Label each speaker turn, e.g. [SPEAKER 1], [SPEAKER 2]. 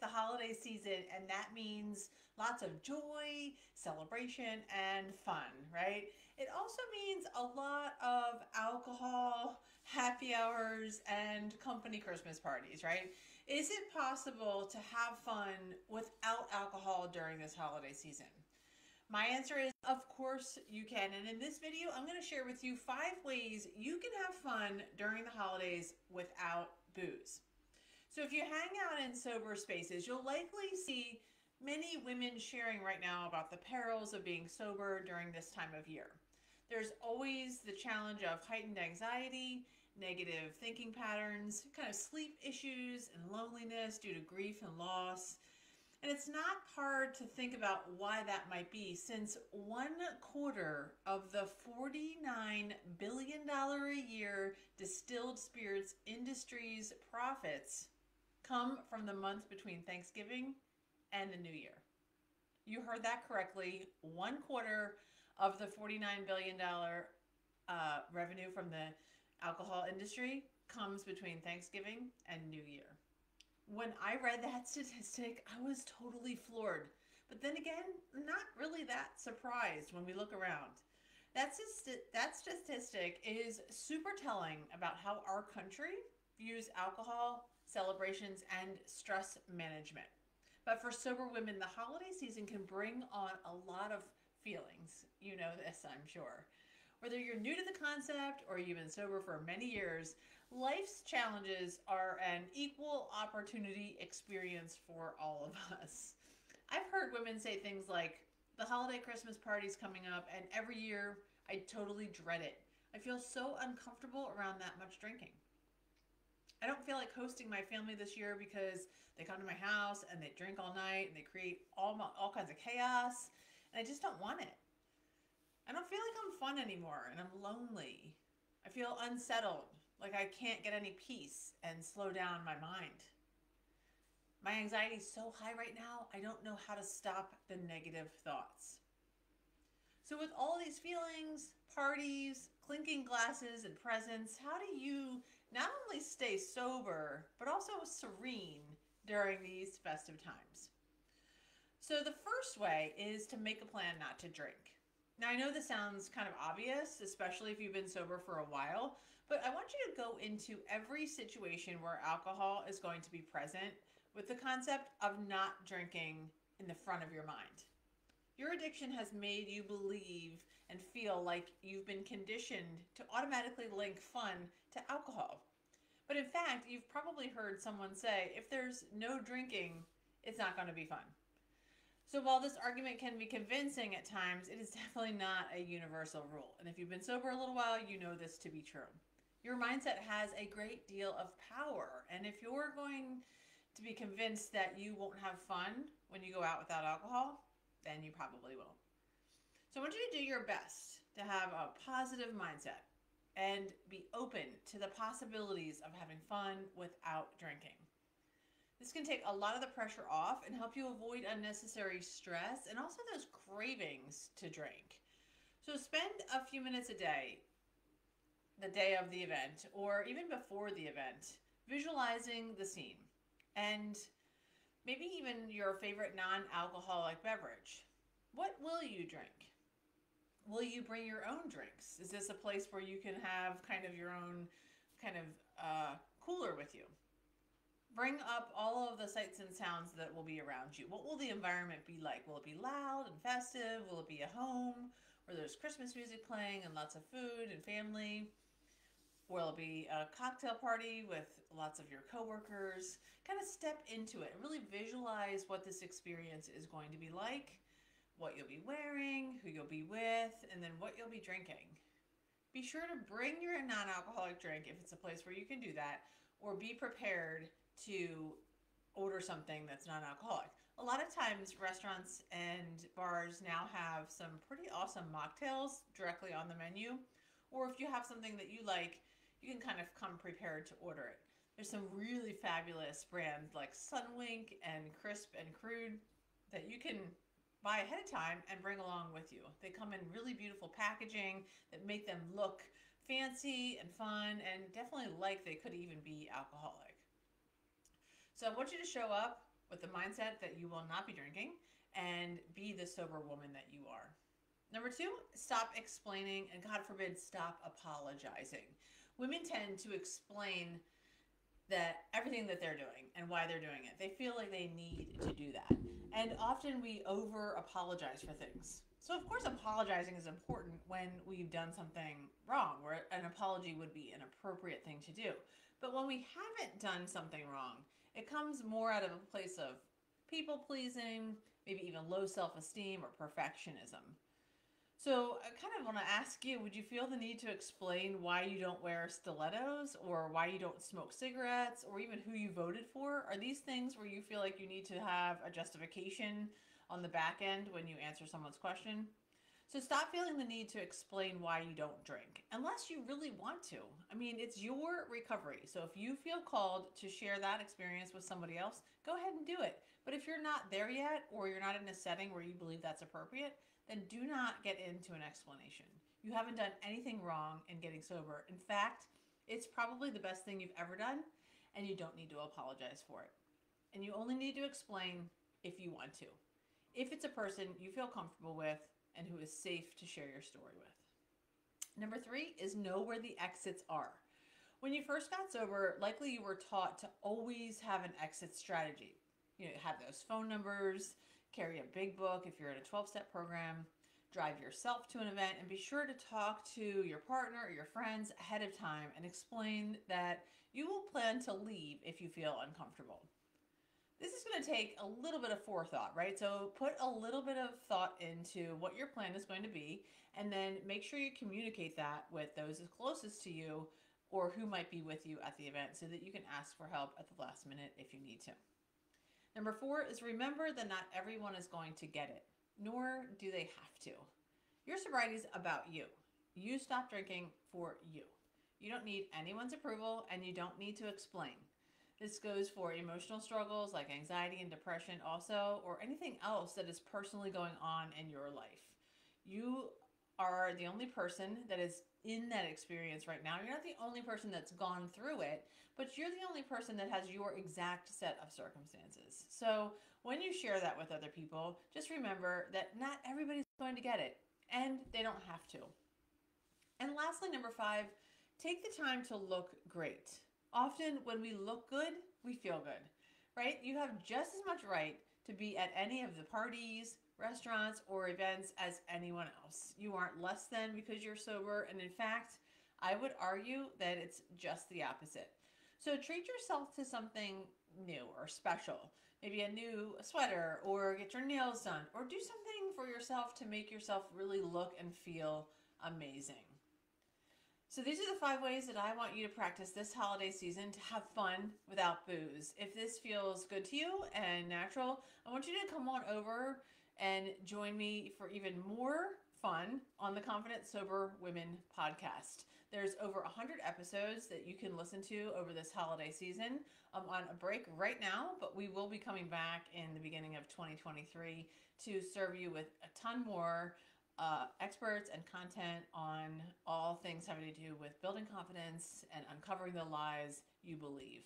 [SPEAKER 1] the holiday season, and that means lots of joy, celebration, and fun, right? It also means a lot of alcohol, happy hours, and company Christmas parties, right? Is it possible to have fun without alcohol during this holiday season? My answer is, of course, you can. And in this video, I'm going to share with you 5 ways you can have fun during the holidays without booze. So if you hang out in sober spaces, you'll likely see many women sharing right now about the perils of being sober during this time of year. There's always the challenge of heightened anxiety, negative thinking patterns, kind of sleep issues, and loneliness due to grief and loss. And it's not hard to think about why that might be, since 1/4 of the $49 billion a year distilled spirits industry's profits come from the month between Thanksgiving and the New Year. You heard that correctly. 1/4 of the $49 billion revenue from the alcohol industry comes between Thanksgiving and New Year. When I read that statistic, I was totally floored. But then again, not really that surprised when we look around. That statistic is super telling about how our country views alcohol, celebrations, and stress management. But for sober women, the holiday season can bring on a lot of feelings. You know this, I'm sure. Whether you're new to the concept or you've been sober for many years, life's challenges are an equal opportunity experience for all of us. I've heard women say things like, the holiday Christmas party's coming up, and every year I totally dread it. I feel so uncomfortable around that much drinking. I don't feel like hosting my family this year because they come to my house and they drink all night and they create all kinds of chaos, and I just don't want it. I don't feel like I'm fun anymore, and I'm lonely. I feel unsettled, like I can't get any peace and slow down my mind. My anxiety is so high right now, I don't know how to stop the negative thoughts. So with all these feelings, parties, clinking glasses, and presents, how do you not only stay sober, but also serene during these festive times? So the first way is to make a plan not to drink. Now, I know this sounds kind of obvious, especially if you've been sober for a while, but I want you to go into every situation where alcohol is going to be present with the concept of not drinking in the front of your mind. Your addiction has made you believe and feel like you've been conditioned to automatically link fun to alcohol. But in fact, you've probably heard someone say, if there's no drinking, it's not going to be fun. So while this argument can be convincing at times, it is definitely not a universal rule. And if you've been sober a little while, you know this to be true. Your mindset has a great deal of power. And if you're going to be convinced that you won't have fun when you go out without alcohol, then you probably will. So I want you to do your best to have a positive mindset and be open to the possibilities of having fun without drinking. This can take a lot of the pressure off and help you avoid unnecessary stress and also those cravings to drink. So spend a few minutes a day, the day of the event, or even before the event, visualizing the scene. And maybe even your favorite non-alcoholic beverage. What will you drink? Will you bring your own drinks? Is this a place where you can have kind of your own kind of cooler with you? Bring up all of the sights and sounds that will be around you. What will the environment be like? Will it be loud and festive? Will it be a home where there's Christmas music playing and lots of food and family? Will it be a cocktail party with lots of your coworkers? Kind of step into it and really visualize what this experience is going to be like, what you'll be wearing, who you'll be with, and then what you'll be drinking. Be sure to bring your non-alcoholic drink if it's a place where you can do that, or be prepared to order something that's non-alcoholic. A lot of times restaurants and bars now have some pretty awesome mocktails directly on the menu, or if you have something that you like, you can kind of come prepared to order it. There's some really fabulous brands like Sunwink and Crisp and Crude that you can buy ahead of time and bring along with you. They come in really beautiful packaging that make them look fancy and fun and definitely like they could even be alcoholic. So I want you to show up with the mindset that you will not be drinking and be the sober woman that you are. Number two, stop explaining and, God forbid, stop apologizing. Women tend to explain that everything that they're doing and why they're doing it. They feel like they need to do that. And often we over apologize for things. So, of course, apologizing is important when we've done something wrong, where an apology would be an appropriate thing to do. But when we haven't done something wrong, it comes more out of a place of people pleasing, maybe even low self esteem or perfectionism. So I kind of want to ask you, would you feel the need to explain why you don't wear stilettos or why you don't smoke cigarettes or even who you voted for? Are these things where you feel like you need to have a justification on the back end when you answer someone's question? So stop feeling the need to explain why you don't drink unless you really want to. I mean, it's your recovery. So if you feel called to share that experience with somebody else, go ahead and do it. But if you're not there yet or you're not in a setting where you believe that's appropriate, then do not get into an explanation. You haven't done anything wrong in getting sober. In fact, it's probably the best thing you've ever done, and you don't need to apologize for it. And you only need to explain if you want to. If it's a person you feel comfortable with and who is safe to share your story with. Number three is know where the exits are. When you first got sober, likely you were taught to always have an exit strategy. You know, have those phone numbers, carry a big book if you're in a 12-step program, drive yourself to an event, and be sure to talk to your partner or your friends ahead of time and explain that you will plan to leave if you feel uncomfortable. This is going to take a little bit of forethought, right? So put a little bit of thought into what your plan is going to be, and then make sure you communicate that with those closest to you or who might be with you at the event so that you can ask for help at the last minute if you need to. Number four is remember that not everyone is going to get it, nor do they have to. Your sobriety is about you. You stop drinking for you. You don't need anyone's approval, and you don't need to explain. This goes for emotional struggles like anxiety and depression also, or anything else that is personally going on in your life. You are the only person that is in that experience right now. You're not the only person that's gone through it, but you're the only person that has your exact set of circumstances. So when you share that with other people, just remember that not everybody's going to get it, and they don't have to. And lastly, number five, take the time to look great. Often when we look good, we feel good, right? You have just as much right to be at any of the parties, restaurants, or events as anyone else. You aren't less than because you're sober, and in fact, I would argue that it's just the opposite. So treat yourself to something new or special. Maybe a new sweater, or get your nails done, or do something for yourself to make yourself really look and feel amazing. So these are the 5 ways that I want you to practice this holiday season to have fun without booze. If this feels good to you and natural, I want you to come on over and join me for even more fun on the Confident Sober Women podcast. There's over 100 episodes that you can listen to over this holiday season. I'm on a break right now, but we will be coming back in the beginning of 2023 to serve you with a ton more experts and content on all things having to do with building confidence and uncovering the lies you believe.